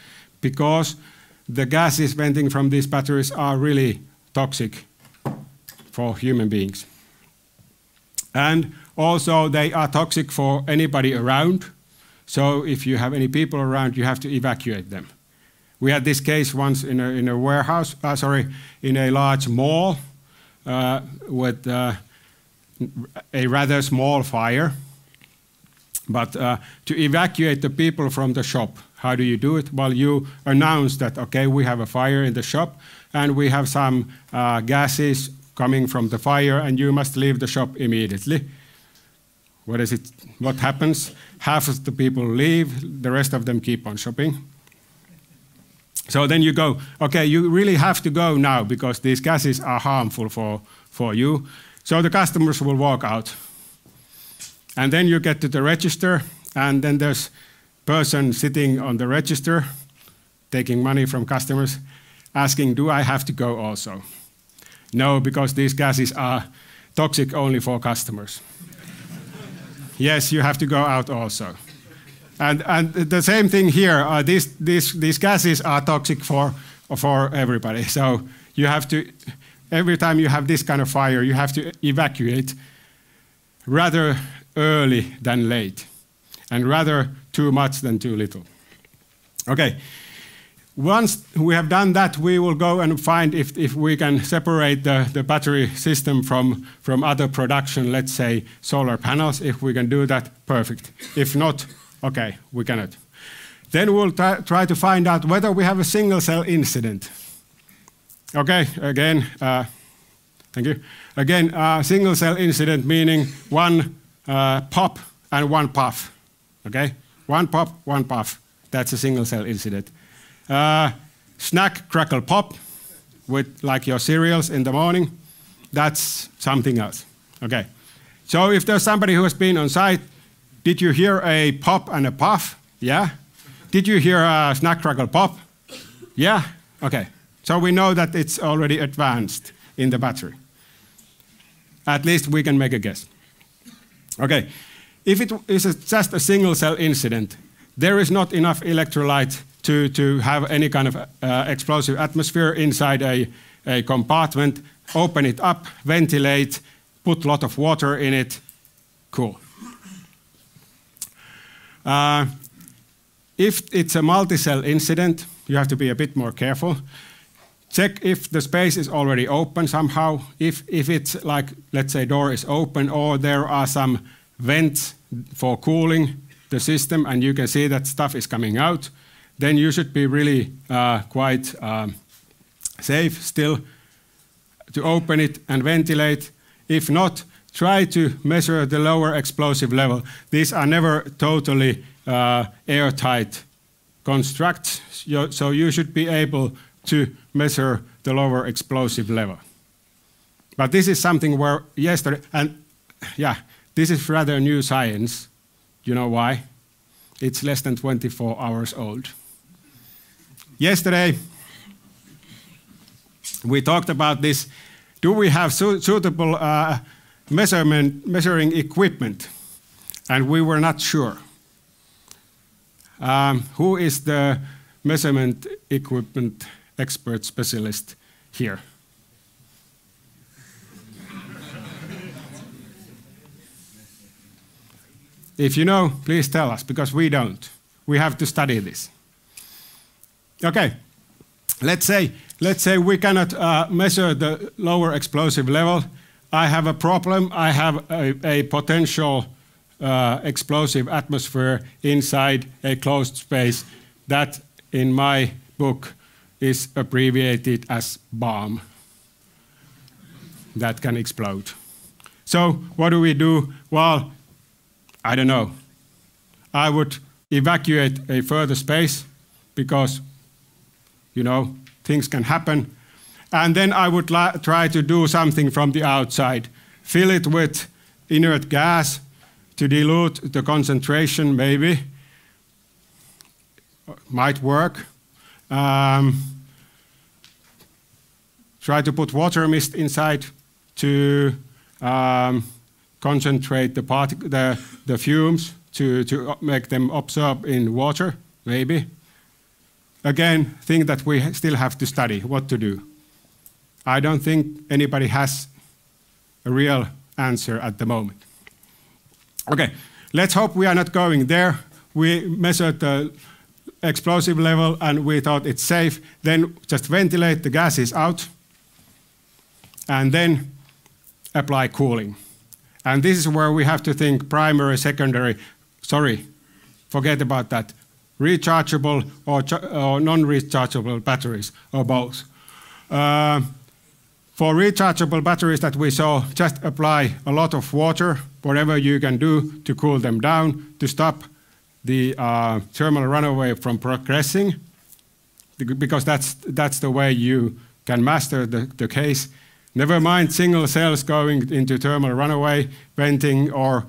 C: because the gases venting from these batteries are really toxic for human beings. And also they are toxic for anybody around. So if you have any people around, you have to evacuate them. We had this case once in a warehouse, in a large mall, with a rather small fire. But to evacuate the people from the shop, how do you do it? Well, you announce that, okay, we have a fire in the shop, and we have some gases coming from the fire, and you must leave the shop immediately. What happens? Half of the people leave, the rest of them keep on shopping. So then you go, okay, you really have to go now because these gases are harmful for you. So the customers will walk out. And then you get to the register, and then there's a person sitting on the register, taking money from customers, asking, do I have to go also? No, because these gases are toxic only for customers. Yes, you have to go out also. And the same thing here, these gases are toxic for everybody. So you have to, every time you have this kind of fire, you have to evacuate rather early than late, and rather too much than too little. Okay, once we have done that, we will go and find if we can separate the battery system from other production, let's say solar panels. If we can do that, perfect. If not, okay, we cannot. Then we'll try to find out whether we have a single cell incident. Okay, again, thank you. Again, single cell incident meaning one pop and one puff. Okay, one pop, one puff. That's a single cell incident. Snack, crackle, pop, with like your cereals in the morning. That's something else. Okay, so if there's somebody who has been on site, did you hear a pop and a puff? Yeah. Did you hear a snack, crackle, pop? Yeah. Okay. So we know that it's already advanced in the battery. At least we can make a guess. Okay. If it is just a single cell incident, there is not enough electrolyte to have any kind of explosive atmosphere inside a compartment. Open it up, ventilate, put a lot of water in it. Cool. If it's a multi-cell incident, you have to be a bit more careful. Check if the space is already open somehow. If it's like, let's say, door is open or there are some vents for cooling the system and you can see that stuff is coming out, then you should be really quite safe still to open it and ventilate. If not, try to measure the lower explosive level. These are never totally airtight constructs, so you should be able to measure the lower explosive level. But this is something where yesterday, and yeah, this is rather new science. You know why? It's less than 24 hours old. Yesterday, we talked about this. Do we have suitable measuring equipment? And we were not sure. Who is the measurement equipment expert specialist here? If you know, please tell us, because we don't. We have to study this. Okay, let's say we cannot measure the lower explosive level. I have a problem. I have a potential explosive atmosphere inside a closed space that, in my book, is abbreviated as bomb that can explode. So what do we do? Well, I don't know. I would evacuate a further space because, you know, things can happen. And then I would try to do something from the outside. Fill it with inert gas to dilute the concentration, maybe. Might work. Try to put water mist inside to concentrate the fumes to make them absorb in water, maybe. Again, thing that we still have to study, what to do. I don't think anybody has a real answer at the moment. Okay, let's hope we are not going there. We measured the explosive level and we thought it's safe. Then just ventilate the gases out. And then apply cooling. And this is where we have to think primary, secondary, sorry, forget about that, rechargeable or non-rechargeable batteries, or both. For rechargeable batteries that we saw, just apply a lot of water, whatever you can do to cool them down, to stop the thermal runaway from progressing, because that's the way you can master the case. Never mind single cells going into thermal runaway, venting or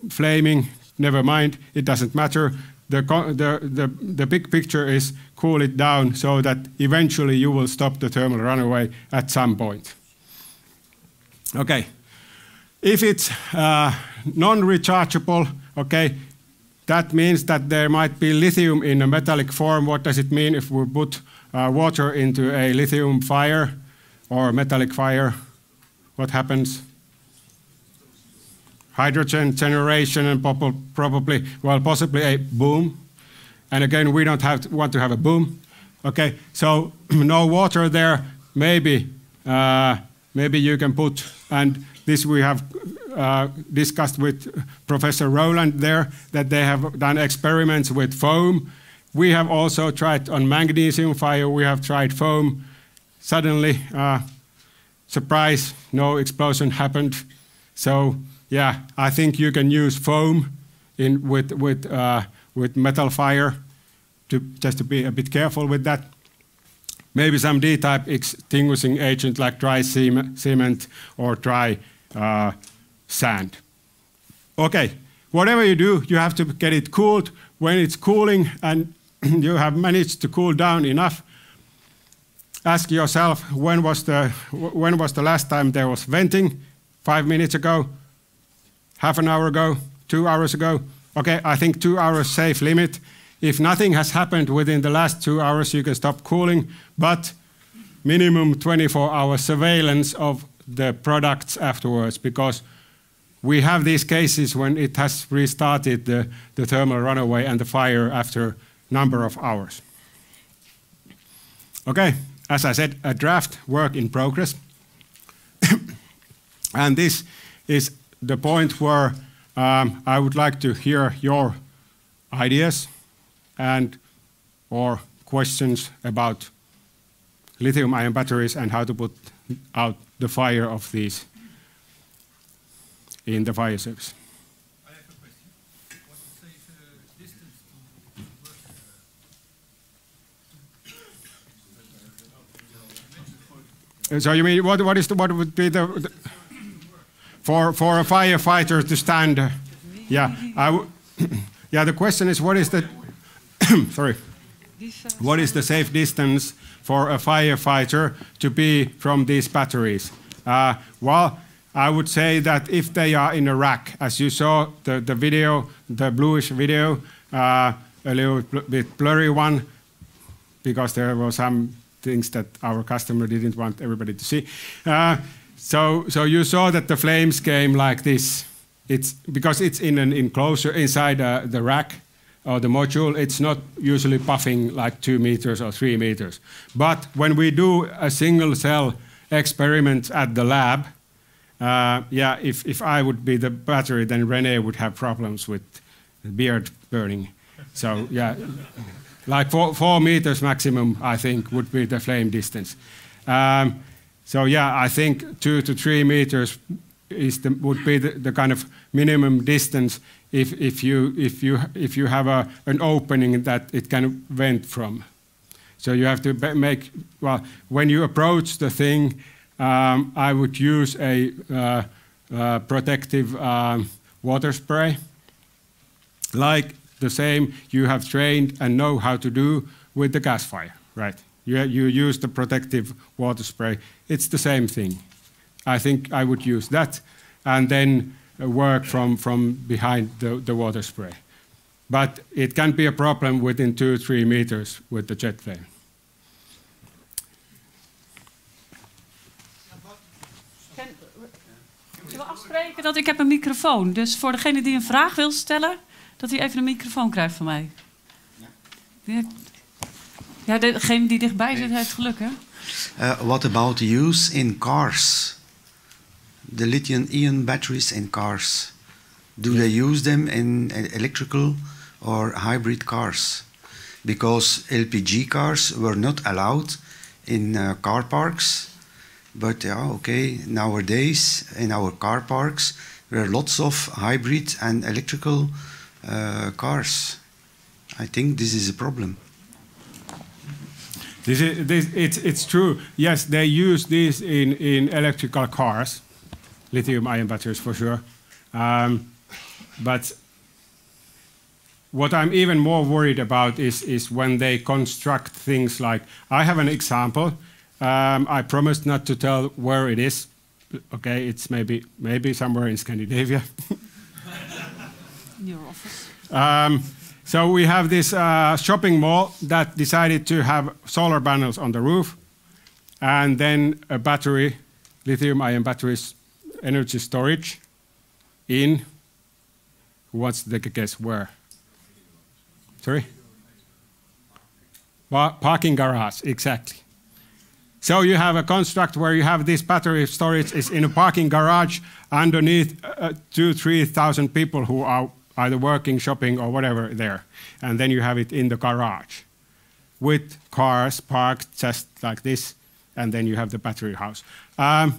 C: flaming, never mind, it doesn't matter. The big picture is cool it down so that eventually you will stop the thermal runaway at some point. Okay, if it's non-rechargeable, okay, that means that there might be lithium in a metallic form. What does it mean if we put water into a lithium fire or metallic fire? What happens? Hydrogen generation and probably, well, possibly a boom. And again, we don't want to have a boom. Okay, so no water there. Maybe you can put, and this we have discussed with Professor Roland there, that they have done experiments with foam. We have also tried on magnesium fire, we have tried foam. Suddenly, surprise, no explosion happened. So yeah, I think you can use foam with metal fire, just to be a bit careful with that. Maybe some D-type extinguishing agent like dry cement or dry sand. Okay, whatever you do, you have to get it cooled. When it's cooling and you have managed to cool down enough, ask yourself, when was the last time there was venting? 5 minutes ago? Half an hour ago? 2 hours ago? Okay, I think 2 hours safe limit. If nothing has happened within the last 2 hours, you can stop cooling, but minimum 24-hour surveillance of the products afterwards, because we have these cases when it has restarted the thermal runaway and the fire after a number of hours. Okay, as I said, a draft work in progress. And this is the point where I would like to hear your ideas and or questions about lithium-ion batteries and how to put out the fire of these in the fire service.
D: I have a question. What is the safe distance to
C: So you mean what would be the for a firefighter to stand? Yeah, yeah. The question is, what is the sorry? What is the safe distance for a firefighter to be from these batteries? Well, I would say that if they are in a rack, as you saw the video, the bluish video, a little bit blurry one, because there were some things that our customer didn't want everybody to see. So you saw that the flames came like this. It's because it's in an enclosure inside the rack or the module. It's not usually puffing like 2 meters or 3 meters. But when we do a single cell experiment at the lab, yeah, if I would be the battery, then René would have problems with the beard burning. So yeah, like 4 meters maximum, I think, would be the flame distance. So yeah, I think 2 to 3 meters would be the kind of minimum distance if you have an opening that it can vent from. So you have to make, well, when you approach the thing, I would use a protective water spray, like the same you have trained and know how to do with the gas fire, right? You use the protective water spray. It's the same thing. I think I would use that and then work from behind the water spray. But it can be a problem within 2 or 3 meters with the jet flame.
B: Zullen we afspreken dat ik heb een microfoon. Dus voor degene die een vraag wil stellen, dat hij even een microfoon krijgt van mij. Ja, degene die dichtbij zit heeft geluk, hè?
E: What about use in cars? the lithium-ion batteries in cars. Do they use them in electrical or hybrid cars? Because LPG cars were not allowed in car parks, but yeah, okay, nowadays in our car parks there are lots of hybrid and electrical cars. I think this is a problem.
C: It's true. Yes, they use this in electrical cars, lithium-ion batteries for sure. But what I'm even more worried about is when they construct things like, I have an example. I promised not to tell where it is. Okay, it's maybe somewhere in Scandinavia.
B: In your office.
C: So we have this shopping mall that decided to have solar panels on the roof, and then a battery, lithium-ion batteries, energy storage in, who wants to take a guess where? Sorry? Parking garage, exactly. So you have a construct where you have this battery storage is in a parking garage underneath 2,000-3,000 people who are either working, shopping, or whatever there. And then you have it in the garage with cars parked just like this, and then you have the battery house. I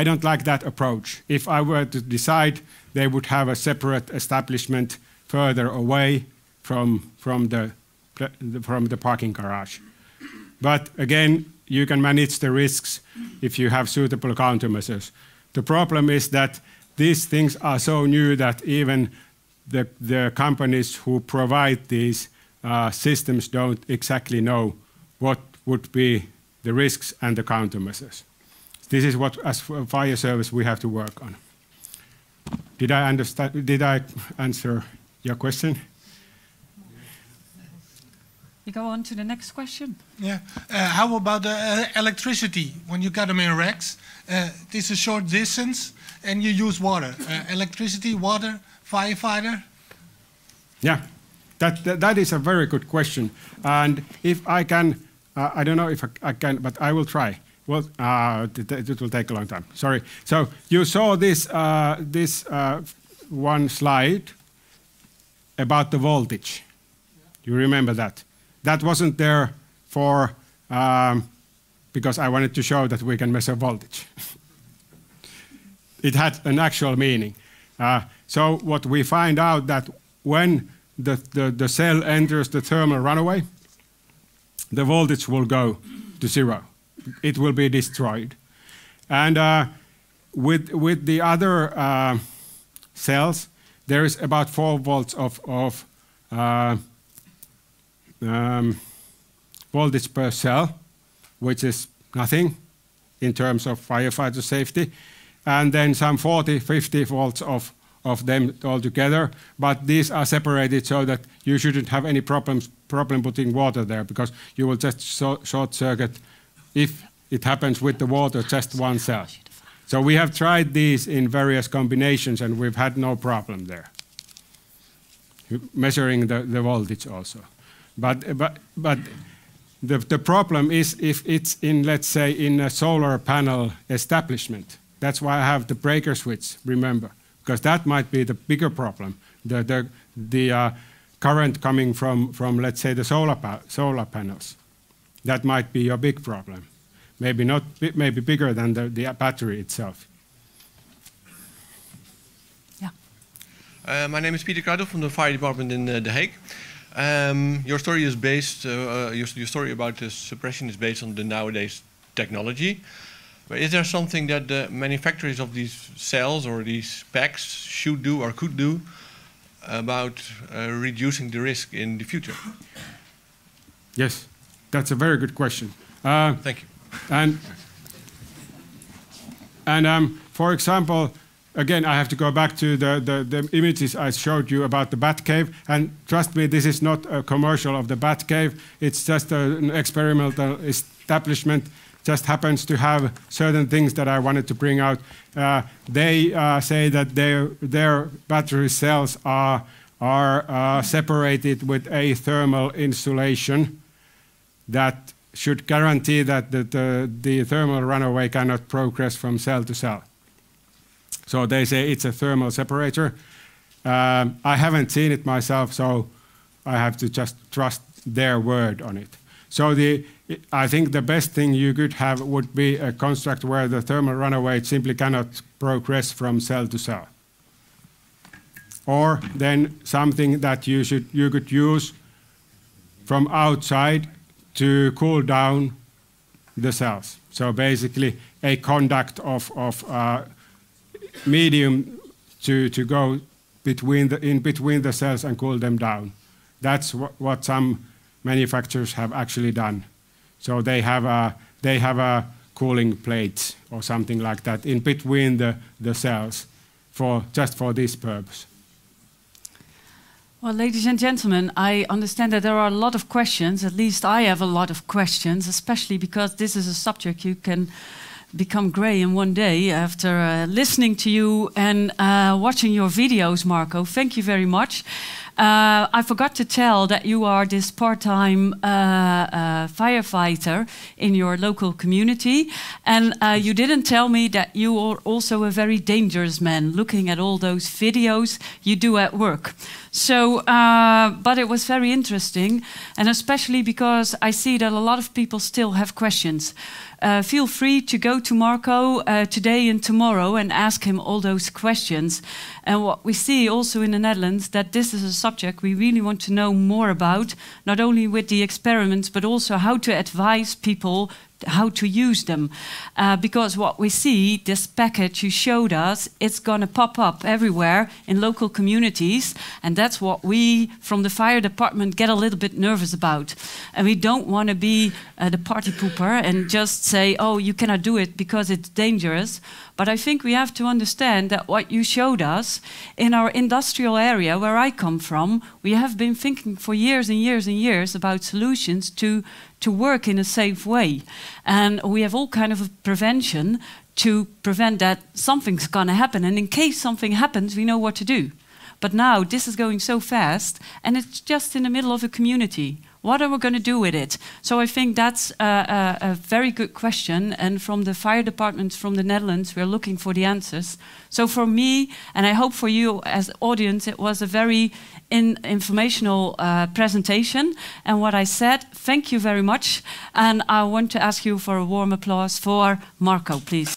C: don't like that approach. If I were to decide, they would have a separate establishment further away from the parking garage. But again, you can manage the risks if you have suitable countermeasures. The problem is that these things are so new that even the companies who provide these systems don't exactly know what would be the risks and the countermeasures. This is what, as fire service, we have to work on. Did I understand? Did I answer your question?
B: You go on to the next question.
D: Yeah. How about electricity? When you got them in racks, it's a short distance and you use water. Electricity, water, firefighter?
C: Yeah, that is a very good question. And if I can, I don't know if I can, but I will try. Well, it will take a long time. Sorry. So you saw this one slide about the voltage. You remember that? That wasn't there for because I wanted to show that we can measure voltage. It had an actual meaning. So what we find out that when the cell enters the thermal runaway, the voltage will go to zero. It will be destroyed. And with the other cells, there is about 4 volts of voltage per cell, which is nothing in terms of firefighter safety, and then some 40-50 volts of them altogether. But these are separated so that you shouldn't have any problem putting water there, because you will just short circuit if it happens with the water, just one cell. So we have tried these in various combinations, and we've had no problem there, measuring the voltage also. But the problem is if it's in, let's say, in a solar panel establishment. That's why I have the breaker switch, remember, because that might be the bigger problem. The current coming from let's say the solar panels. That might be your big problem. Maybe not, maybe bigger than the battery itself.
B: Yeah.
F: My name is Peter Kruidel from the fire department in The Hague. Your story is based. Your story about the suppression is based on the nowadays technology. But is there something that the manufacturers of these cells or these packs should do or could do about reducing the risk in the future?
C: Yes, that's a very good question.
F: Thank you.
C: And for example, again, I have to go back to the images I showed you about the Batcave. And trust me, this is not a commercial of the Batcave. It's just an experimental establishment. Just happens to have certain things that I wanted to bring out. They say that their battery cells are separated with a thermal insulation that should guarantee that the thermal runaway cannot progress from cell to cell. So they say it's a thermal separator. I haven't seen it myself, so I have to just trust their word on it. So I think the best thing you could have would be a construct where the thermal runaway simply cannot progress from cell to cell. Or then something that you could use from outside to cool down the cells. So basically a conduct of medium to go in between the cells and cool them down. That's what some manufacturers have actually done. So they have a cooling plate or something like that in between the cells just for this purpose.
B: Well, ladies and gentlemen, I understand that there are a lot of questions. At least I have a lot of questions, especially because this is a subject you can become grey in one day after listening to you and watching your videos, Marko. Thank you very much. I forgot to tell that you are this part-time firefighter in your local community, and you didn't tell me that you are also a very dangerous man, looking at all those videos you do at work. So, but it was very interesting, and especially because I see that a lot of people still have questions. Feel free to go to Marko today and tomorrow and ask him all those questions. And what we see also in the Netherlands, that this is a subject we really want to know more about, not only with the experiments, but also how to advise people how to use them. Because what we see, this package you showed us, it's going to pop up everywhere in local communities, and that's what we from the fire department get a little bit nervous about. And we don't want to be the party pooper and just say, oh, you cannot do it because it's dangerous. But I think we have to understand that what you showed us in our industrial area where I come from, we have been thinking for years and years and years about solutions to work in a safe way. And we have all kind of prevention to prevent that something's going to happen. And in case something happens, we know what to do. But now this is going so fast, and it's just in the middle of a community. What are we going to do with it? So I think that's a very good question. And from the fire departments from the Netherlands, we're looking for the answers. So for me, and I hope for you as audience, it was a very informational presentation. And what I said, thank you very much. And I want to ask you for a warm applause for Marko, please.